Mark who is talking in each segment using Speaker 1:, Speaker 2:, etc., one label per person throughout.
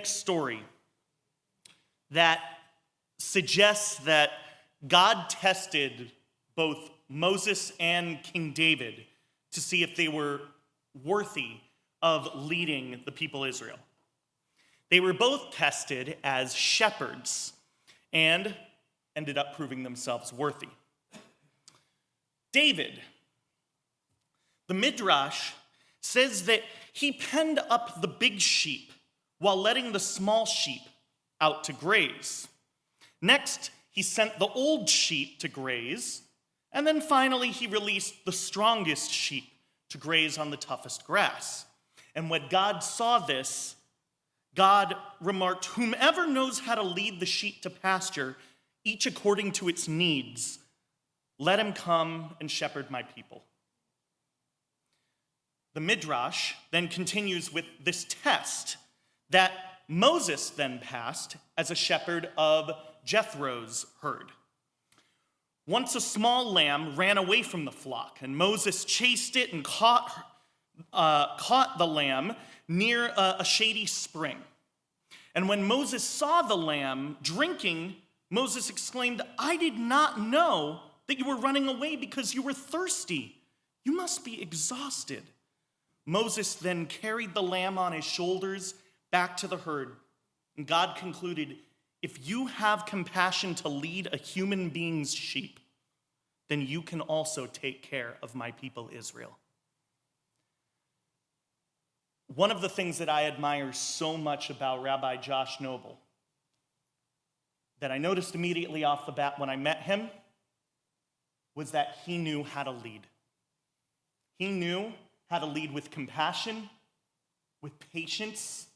Speaker 1: rabbinic story that suggests that God tested both Moses and King David to see if they were worthy of leading the people of Israel. They were both tested as shepherds and ended up proving themselves worthy. David, the Midrash says that he penned up the big sheep while letting the small sheep out to graze. Next, he sent the old sheep to graze, and then finally he released the strongest sheep to graze on the toughest grass. And when God saw this, God remarked, "Whomever knows how to lead the sheep to pasture, each according to its needs, let him come and shepherd my people." The Midrash then continues with this test that Moses then passed as a shepherd of Jethro's herd. Once a small lamb ran away from the flock, and Moses chased it and caught the lamb near a shady spring. And when Moses saw the lamb drinking, Moses exclaimed, "I did not know that you were running away because you were thirsty. You must be exhausted." Moses then carried the lamb on his shoulders back to the herd. And God concluded, "If you have compassion to lead a human being's sheep, then you can also take care of my people Israel." One of the things that I admire so much about Rabbi Josh Knobel, that I noticed immediately off the bat when I met him, was that he knew how to lead. He knew how to lead with compassion, with patience,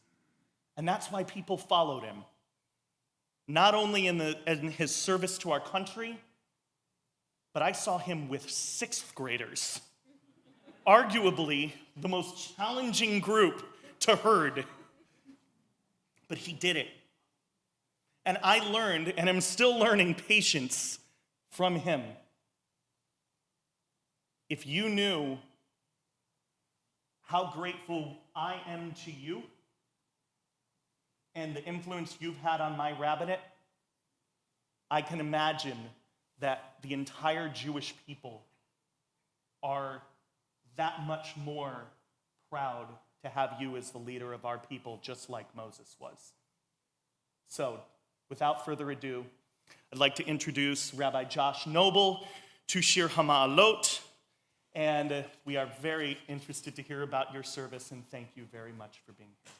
Speaker 1: and that's why people followed him. Not only in his service to our country, but I saw him with sixth graders. Arguably the most challenging group to herd. But he did it. And I learned, and I'm still learning, patience from him. If you knew how grateful I am to you and the influence you've had on my rabbinate, I can imagine that the entire Jewish people are that much more proud to have you as the leader of our people, just like Moses was. So, without further ado, I'd like to introduce Rabbi Josh Knobel to Shir Hama'alot, and we are very interested to hear about your service, and thank you very much for being here.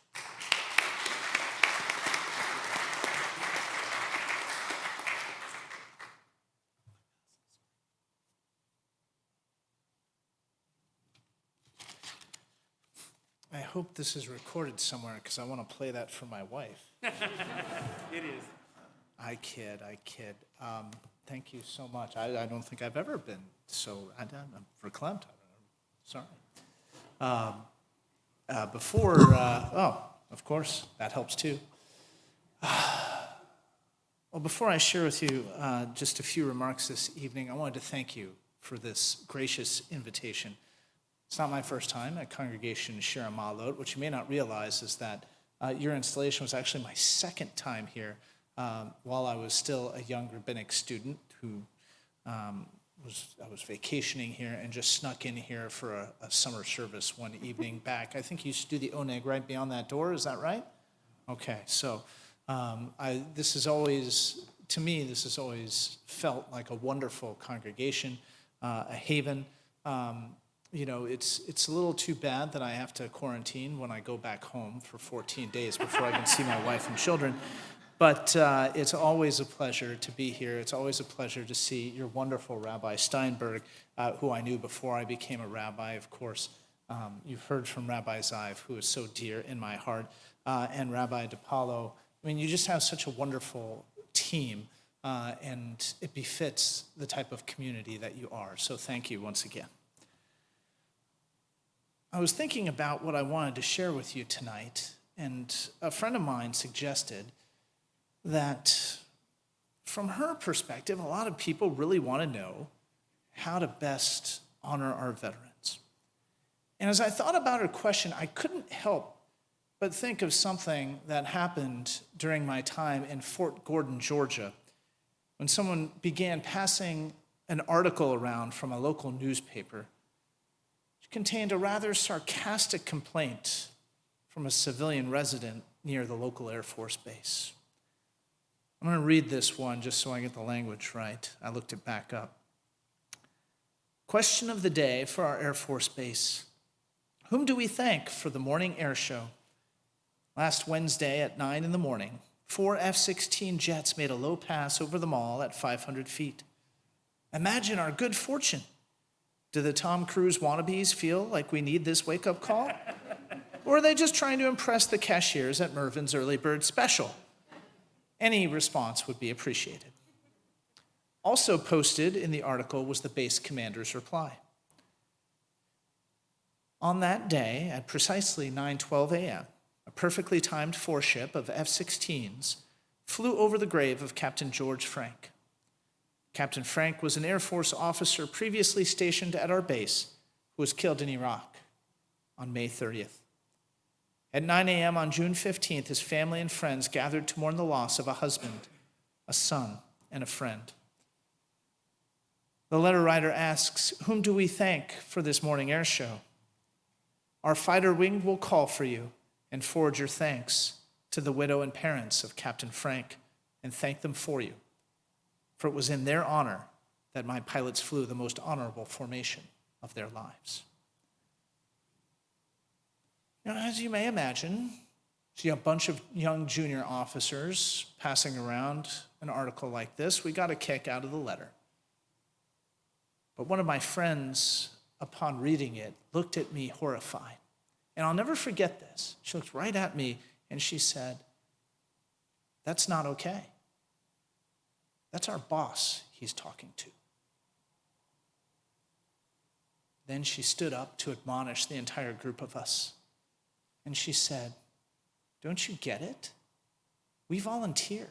Speaker 2: I hope this is recorded somewhere because I want to play that for my wife.
Speaker 3: It is.
Speaker 2: I kid. Thank you so much. I don't think I've ever been so, I'm verklempt. Sorry. Of course, that helps too. Well, before I share with you just a few remarks this evening, I wanted to thank you for this gracious invitation. It's not my first time at Congregation Shir Hama'alot. What you may not realize is that your installation was actually my second time here while I was still a young rabbinic student who I was vacationing here and just snuck in here for a summer service one evening back. I think you used to do the oneg right beyond that door. Is that right? Okay, so this has always felt like a wonderful congregation, a haven. It's a little too bad that I have to quarantine when I go back home for 14 days before I can see my wife and children. But it's always a pleasure to be here. It's always a pleasure to see your wonderful Rabbi Steinberg, who I knew before I became a rabbi. Of course, you've heard from Rabbi Zive, who is so dear in my heart, and Rabbi DePaulo. I mean, you just have such a wonderful team, and it befits the type of community that you are. So thank you once again. I was thinking about what I wanted to share with you tonight, and a friend of mine suggested that from her perspective, a lot of people really want to know how to best honor our veterans. And as I thought about her question, I couldn't help but think of something that happened during my time in Fort Gordon, Georgia, when someone began passing an article around from a local newspaper which contained a rather sarcastic complaint from a civilian resident near the local Air Force base. I'm going to read this one just so I get the language right. I looked it back up. Question of the day for our Air Force base. Whom do we thank for the morning air show? Last Wednesday at 9 in the morning, 4 F-16 jets made a low pass over the mall at 500 feet. Imagine our good fortune. Do the Tom Cruise wannabes feel like we need this wake-up call? Or are they just trying to impress the cashiers at Mervin's Early Bird Special? Any response would be appreciated. Also posted in the article was the base commander's reply. On that day, at precisely 9:12 a.m., a perfectly timed four-ship of F-16s flew over the grave of Captain George Frank. Captain Frank was an Air Force officer previously stationed at our base who was killed in Iraq on May 30th. At 9 a.m. on June 15th, his family and friends gathered to mourn the loss of a husband, a son, and a friend. The letter writer asks, whom do we thank for this morning air show? Our fighter wing will call for you and forward your thanks to the widow and parents of Captain Frank and thank them for you, for it was in their honor that my pilots flew the most honorable formation of their lives. Now, as you may imagine, see a bunch of young junior officers passing around an article like this, we got a kick out of the letter. But one of my friends, upon reading it, looked at me horrified. And I'll never forget this. She looked right at me and she said, that's not okay. That's our boss he's talking to. Then she stood up to admonish the entire group of us. And she said, don't you get it? We volunteered.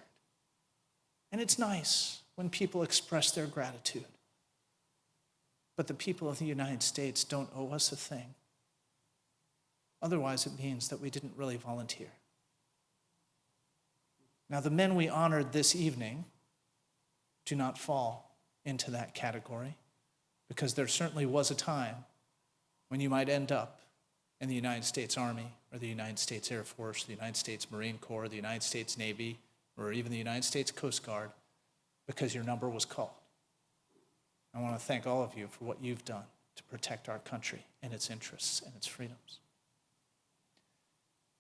Speaker 2: And it's nice when people express their gratitude. But the people of the United States don't owe us a thing. Otherwise, it means that we didn't really volunteer. Now, the men we honored this evening do not fall into that category, because there certainly was a time when you might end up in the United States Army or the United States Air Force, the United States Marine Corps, the United States Navy, or even the United States Coast Guard, because your number was called. I want to thank all of you for what you've done to protect our country and its interests and its freedoms.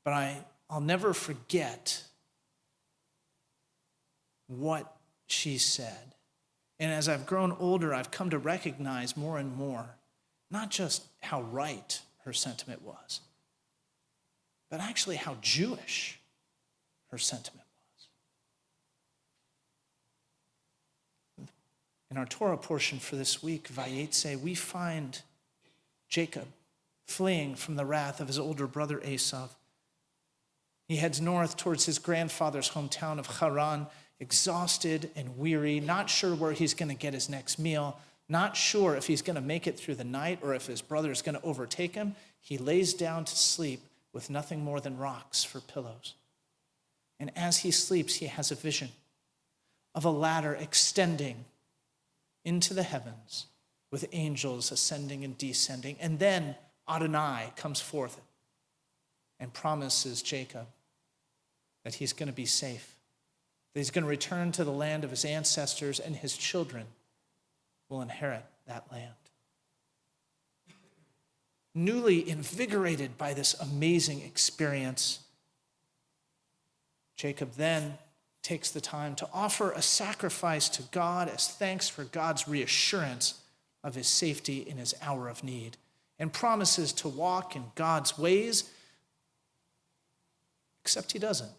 Speaker 2: But I'll never forget what she said. And as I've grown older, I've come to recognize more and more, not just how right her sentiment was, but actually how Jewish her sentiment was. In our Torah portion for this week, Vayetze, we find Jacob fleeing from the wrath of his older brother Esau. He heads north towards his grandfather's hometown of Haran, exhausted and weary, not sure where he's going to get his next meal, not sure if he's going to make it through the night or if his brother is going to overtake him. He lays down to sleep with nothing more than rocks for pillows. And as he sleeps, he has a vision of a ladder extending into the heavens with angels ascending and descending. And then Adonai comes forth and promises Jacob that he's going to be safe, that he's going to return to the land of his ancestors, and his children will inherit that land. Newly invigorated by this amazing experience, Jacob then takes the time to offer a sacrifice to God as thanks for God's reassurance of his safety in his hour of need, and promises to walk in God's ways, except he doesn't.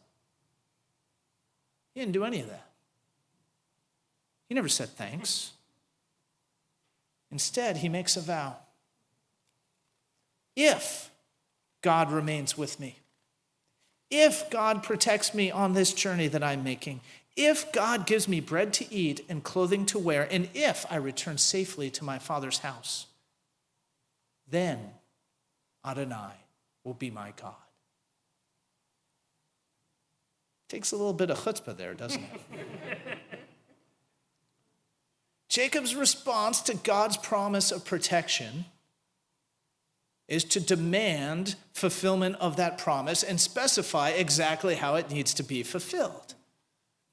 Speaker 2: He didn't do any of that. He never said thanks. Instead, he makes a vow. If God remains with me, if God protects me on this journey that I'm making, if God gives me bread to eat and clothing to wear, and if I return safely to my father's house, then Adonai will be my God. Takes a little bit of chutzpah there, doesn't it? Jacob's response to God's promise of protection is to demand fulfillment of that promise and specify exactly how it needs to be fulfilled.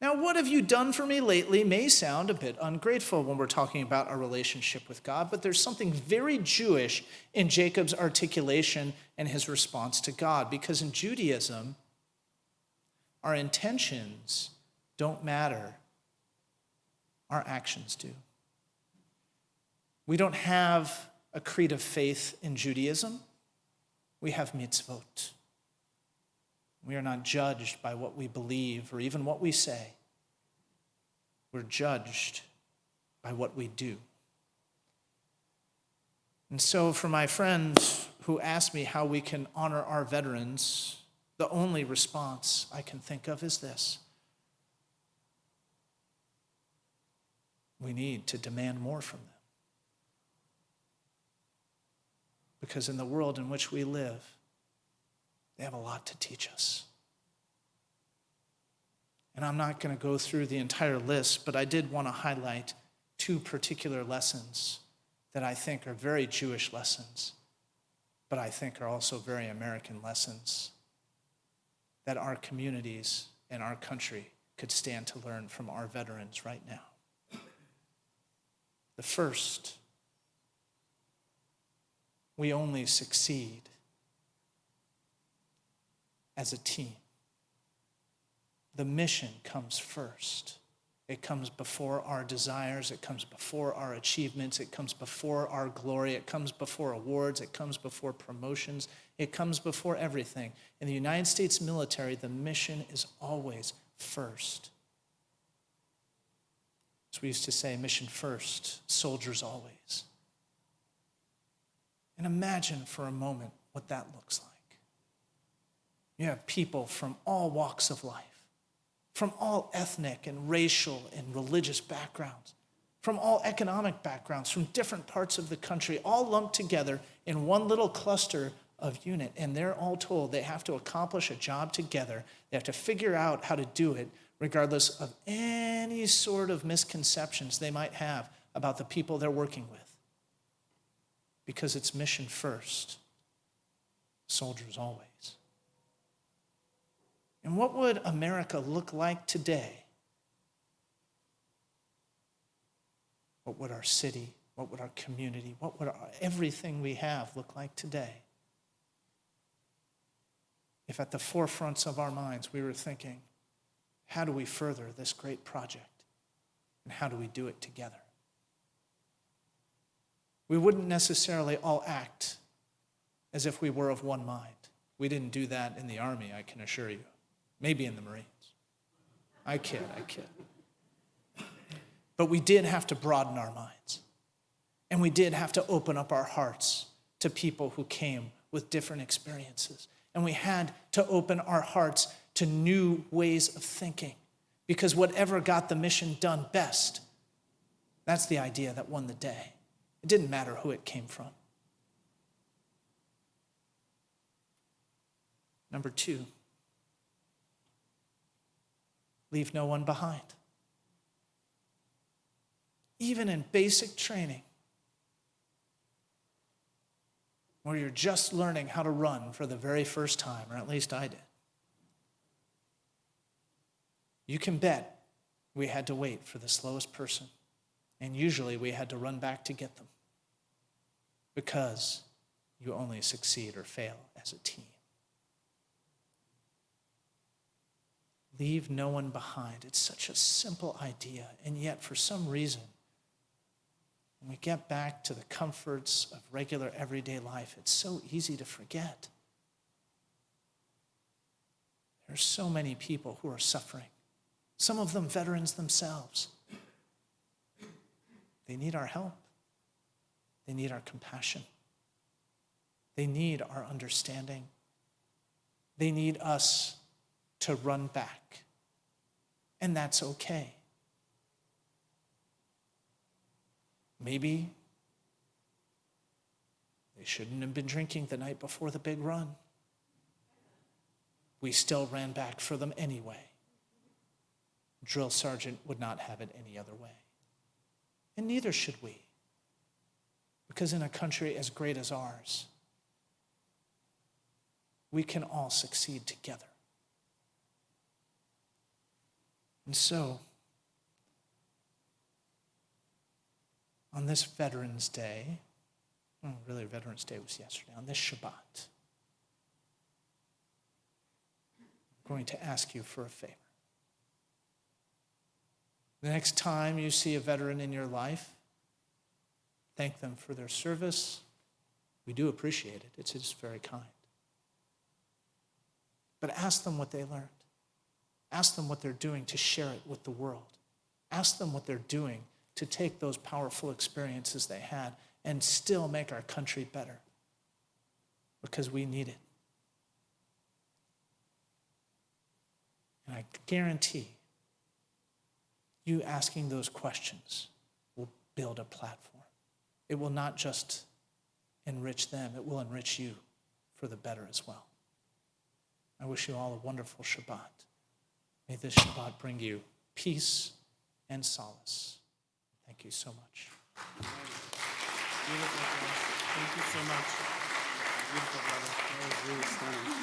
Speaker 2: Now, what have you done for me lately may sound a bit ungrateful when we're talking about our relationship with God, but there's something very Jewish in Jacob's articulation and his response to God, because in Judaism, our intentions don't matter. Our actions do. We don't have a creed of faith in Judaism. We have mitzvot. We are not judged by what we believe or even what we say. We're judged by what we do. And so for my friends who ask me how we can honor our veterans, the only response I can think of is this. We need to demand more from them. Because in the world in which we live, they have a lot to teach us. And I'm not going to go through the entire list, but I did want to highlight two particular lessons that I think are very Jewish lessons, but I think are also very American lessons that our communities and our country could stand to learn from our veterans right now. The first, we only succeed as a team. The mission comes first. It comes before our desires. It comes before our achievements. It comes before our glory. It comes before awards. It comes before promotions. It comes before everything. In the United States military, the mission is always first. As we used to say, mission first, soldiers always. And imagine for a moment what that looks like. You have people from all walks of life, from all ethnic and racial and religious backgrounds, from all economic backgrounds, from different parts of the country, all lumped together in one little cluster of unit. And they're all told they have to accomplish a job together. They have to figure out how to do it, regardless of any sort of misconceptions they might have about the people they're working with. Because it's mission first, soldiers always. And what would America look like today? What would our city, what would our community, what would everything we have look like today? If at the forefronts of our minds we were thinking, how do we further this great project? And how do we do it together? We wouldn't necessarily all act as if we were of one mind. We didn't do that in the Army, I can assure you. Maybe in the Marines. I kid. But we did have to broaden our minds. And we did have to open up our hearts to people who came with different experiences. And we had to open our hearts to new ways of thinking. Because whatever got the mission done best, that's the idea that won the day. It didn't matter who it came from. Number 2, leave no one behind. Even in basic training, where you're just learning how to run for the very first time, or at least I did, you can bet we had to wait for the slowest person. And usually we had to run back to get them, because you only succeed or fail as a team. Leave no one behind. It's such a simple idea, and yet for some reason, when we get back to the comforts of regular everyday life, it's so easy to forget. There are so many people who are suffering, some of them veterans themselves. They need our help. They need our compassion. They need our understanding. They need us to run back. And that's okay. Maybe they shouldn't have been drinking the night before the big run. We still ran back for them anyway. drill sergeant would not have it any other way. And neither should we. Because in a country as great as ours, we can all succeed together. And so, on this Veterans Day, really Veterans Day was yesterday, on this Shabbat, I'm going to ask you for a favor. The next time you see a veteran in your life, thank them for their service. We do appreciate it. It's just very kind. But ask them what they learned. Ask them what they're doing to share it with the world. Ask them what they're doing to take those powerful experiences they had and still make our country better, because we need it. And I guarantee you asking those questions will build a platform. It will not just enrich them, it will enrich you for the better as well. I wish you all a wonderful Shabbat. May this Shabbat bring you peace and solace. Thank you so much.
Speaker 3: Beautiful, guys. Thank you so much. Beautiful, brother. That was really stunning.